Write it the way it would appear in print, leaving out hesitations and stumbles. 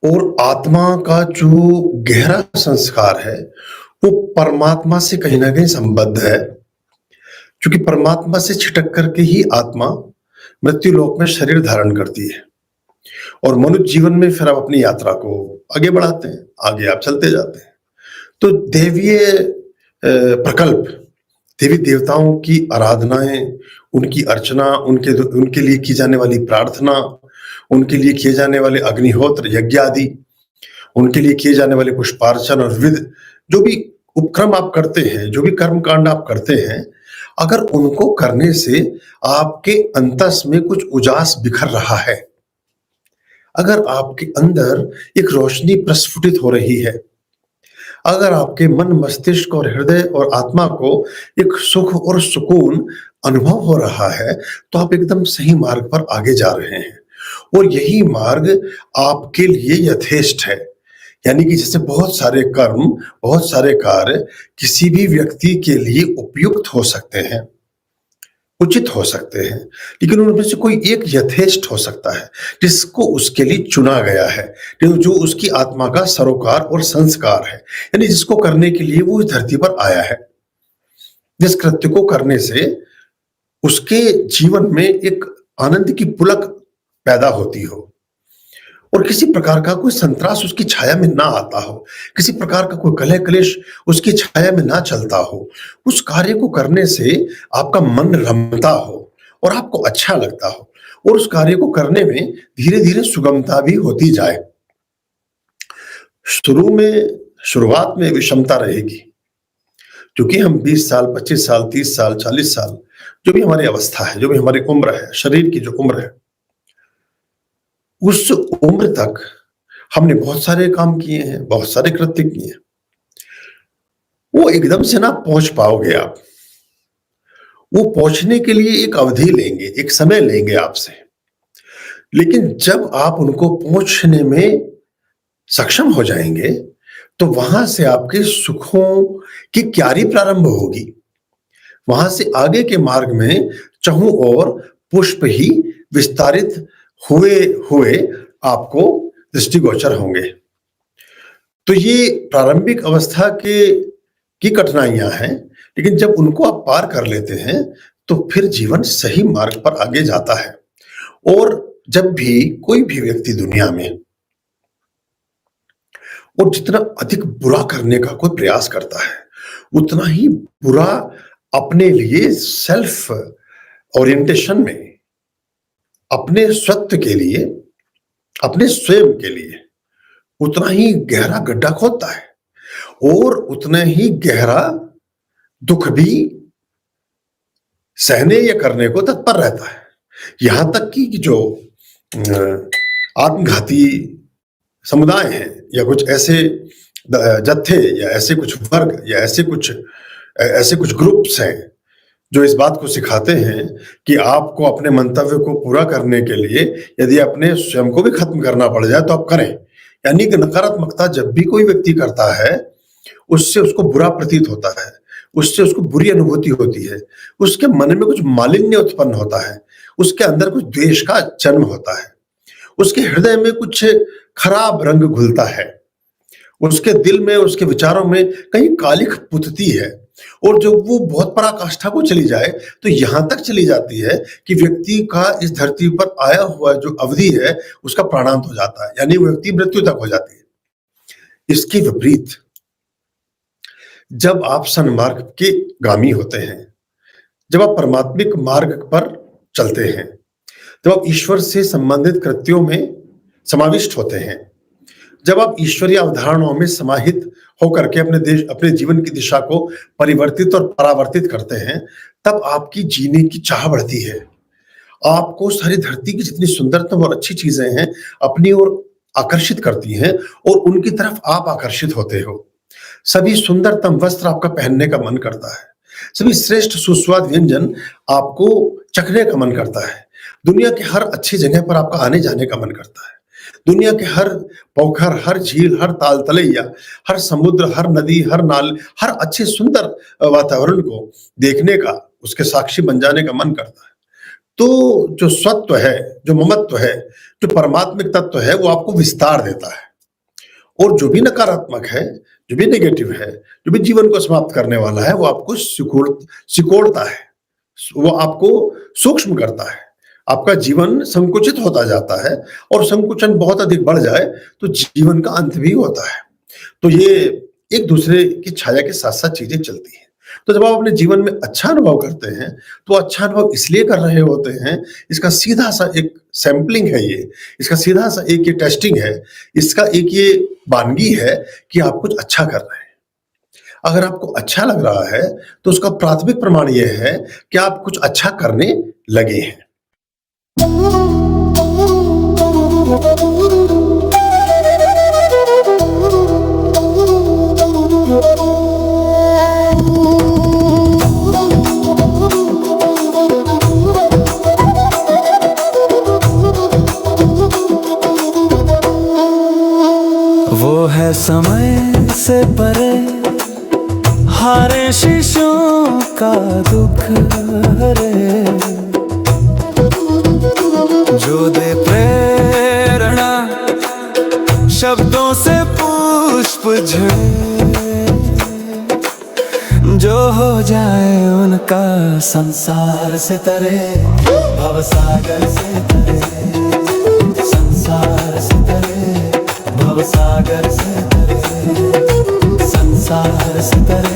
और आत्मा का जो गहरा संस्कार है, वो परमात्मा से कहीं न कहीं संबद्ध है। क्योंकि परमात्मा से छिटक कर के ही आत्मा मृत्यु लोक में शरीर धारण करती है और मनुष्य जीवन में फिर आप अपनी यात्रा को आगे बढ़ाते हैं, आगे आप चलते जाते हैं। तो दैवीय प्रकल्प, देवी देवताओं की आराधनाएँ, उनकी अर्चना, उनके लिए की जाने वाली प्रार्थना, उनके लिए किए जाने वाले अग्निहोत्र, यज्ञ आदि, उनके लिए किए जाने वाले पुष्पार्चन और विविध जो भी उपक्रम आप करते हैं, जो भी कर्मकांड आप करते हैं, अगर उनको करने से आपके अंतस में कुछ उजास बिखर रहा है, अगर आपके अंदर एक रोशनी प्रस्फुटित हो रही है, अगर आपके मन, मस्तिष्क और हृदय और आत्मा को एक सुख और सुकून अनुभव हो रहा है, तो आप एकदम सही मार्ग पर आगे जा रहे हैं और यही मार्ग आपके लिए यथेष्ट है। यानी कि जैसे बहुत सारे कर्म, बहुत सारे कार्य किसी भी व्यक्ति के लिए उपयुक्त हो सकते हैं, उचित हो सकते हैं, लेकिन उनमें से कोई एक यथेष्ट हो सकता है, जिसको उसके लिए चुना गया है, जो उसकी आत्मा का सरोकार और संस्कार है, यानी जिसको करने के लिए वो इस धरती पर आया है। जिस कृत्य को करने से उसके जीवन में एक आनंद की पुलक पैदा होती हो और किसी प्रकार का कोई संतरास उसकी छाया में ना आता हो, किसी प्रकार का कोई कलह क्लेश उसकी छाया में ना चलता हो, उस कार्य को करने से आपका मन रमता हो और आपको अच्छा लगता हो और उस कार्य को करने में धीरे-धीरे सुगमता भी होती जाए। शुरुआत में विषमता रहेगी, क्योंकि हम 20 साल, 25 साल, 30 साल, 40 साल, जो भी हमारी अवस्था है, जो भी हमारी उम्र है, शरीर की जो उम्र है, उस उम्र तक हमने बहुत सारे काम किए हैं, बहुत सारे कृत्य किए हैं। वो एकदम से ना पहुंच पाओगे आप। वो पहुंचने के लिए एक अवधि लेंगे, एक समय लेंगे आपसे। लेकिन जब आप उनको पहुंचने में सक्षम हो जाएंगे, तो वहां से आपके सुखों की क्यारी प्रारंभ होगी। वहां से आगे के मार्ग में चहुं ओर पुष्प ही विस्तारित हुए हुए आपको दृष्टिगोचर होंगे। तो ये प्रारंभिक अवस्था के की कठिनाइयां हैं, लेकिन जब उनको आप पार कर लेते हैं, तो फिर जीवन सही मार्ग पर आगे जाता है। और जब भी कोई भी व्यक्ति दुनिया में और जितना अधिक बुरा करने का कोई प्रयास करता है, उतना ही बुरा अपने लिए सेल्फ ओरिएंटेशन में, अपने स्वत्व के लिए, अपने स्वयं के लिए उतना ही गहरा गड्ढा खोदता है और उतना ही गहरा दुख भी सहने या करने को तत्पर रहता है। यहां तक कि जो आत्मघाती समुदाय हैं या कुछ ऐसे जत्थे या ऐसे कुछ वर्ग या ऐसे कुछ ग्रुप्स हैं जो इस बात को सिखाते हैं कि आपको अपने मंतव्य को पूरा करने के लिए यदि अपने स्वयं को भी खत्म करना पड़ जाए तो आप करें। यानी कि नकारात्मकता जब भी कोई व्यक्ति करता है, उससे उसको बुरा प्रतीत होता है, उससे उसको बुरी अनुभूति होती है, उसके मन में कुछ मालिन्य उत्पन्न होता है, उसके अंदर कुछ द्वेष का जन्म होता है, उसके हृदय में कुछ खराब रंग घुलता है, उसके दिल में, उसके विचारों में कहीं कालिख पुतती है और जब वो बहुत पराकाष्ठा को चली जाए तो यहां तक चली जाती है कि व्यक्ति का इस धरती पर आया हुआ जो अवधि है उसका प्राणांत हो जाता है, यानी वो व्यक्ति मृत्यु तक हो जाती है। इसके विपरीत जब आप सन्मार्ग के गामी होते हैं, जब आप परमात्मिक मार्ग पर चलते हैं, जब आप ईश्वर से संबंधित कृत्यों में समाविष्ट होते हैं, जब आप ईश्वरीय अवधारणाओं में समाहित होकर के अपने जीवन की दिशा को परिवर्तित और परावर्तित करते हैं, तब आपकी जीने की चाह बढ़ती है। आपको सारी धरती की जितनी सुंदरतम और अच्छी चीजें हैं अपनी ओर आकर्षित करती हैं और उनकी तरफ आप आकर्षित होते हो। सभी सुंदरतम वस्त्र आपका पहनने का मन करता है, सभी श्रेष्ठ सुस्वाद व्यंजन आपको चखने का मन करता है, दुनिया की हर अच्छी जगह पर आपका आने जाने का मन करता है, दुनिया के हर पोखर, हर झील, हर ताल तलैया, हर समुद्र, हर नदी, हर नाल, हर अच्छे सुंदर वातावरण को देखने का, उसके साक्षी बन जाने का मन करता है। तो जो सत्व है, जो ममत्व है, जो परमात्मिक तत्व है, वो आपको विस्तार देता है। और जो भी नकारात्मक है, जो भी नेगेटिव है, जो भी जीवन को समाप्त करने वाला है, वो आपको सिकोड़ता है, वो आपको सूक्ष्म करता है। आपका जीवन संकुचित होता जाता है और संकुचन बहुत अधिक बढ़ जाए तो जीवन का अंत भी होता है। तो ये एक दूसरे की छाया के साथ-साथ चीज़ें चलती हैं। तो जब आप अपने जीवन में अच्छा अनुभव करते हैं, तो अच्छा अनुभव इसलिए कर रहे होते हैं, इसका सीधा-सा एक सैंपलिंग है ये, इसका सीधा-सा एक ये टेस्टिंग है, इसका एक ये वानगी है कि आप कुछ अच्छा कर रहे हैं। अगर आपको अच्छा लग रहा है, तो उसका प्राथमिक प्रमाण ये है कि आप कुछ अच्छा करने लगे हैं। वो है समय से परे हारे शीशों का दुख हरे, जो दे प्रेरणा शब्दों से पुष्प झड़े, जो हो जाए उनका संसार से तरे, भवसागर से तरे, संसार से तरे, भवसागर से तरे, संसार से तरे।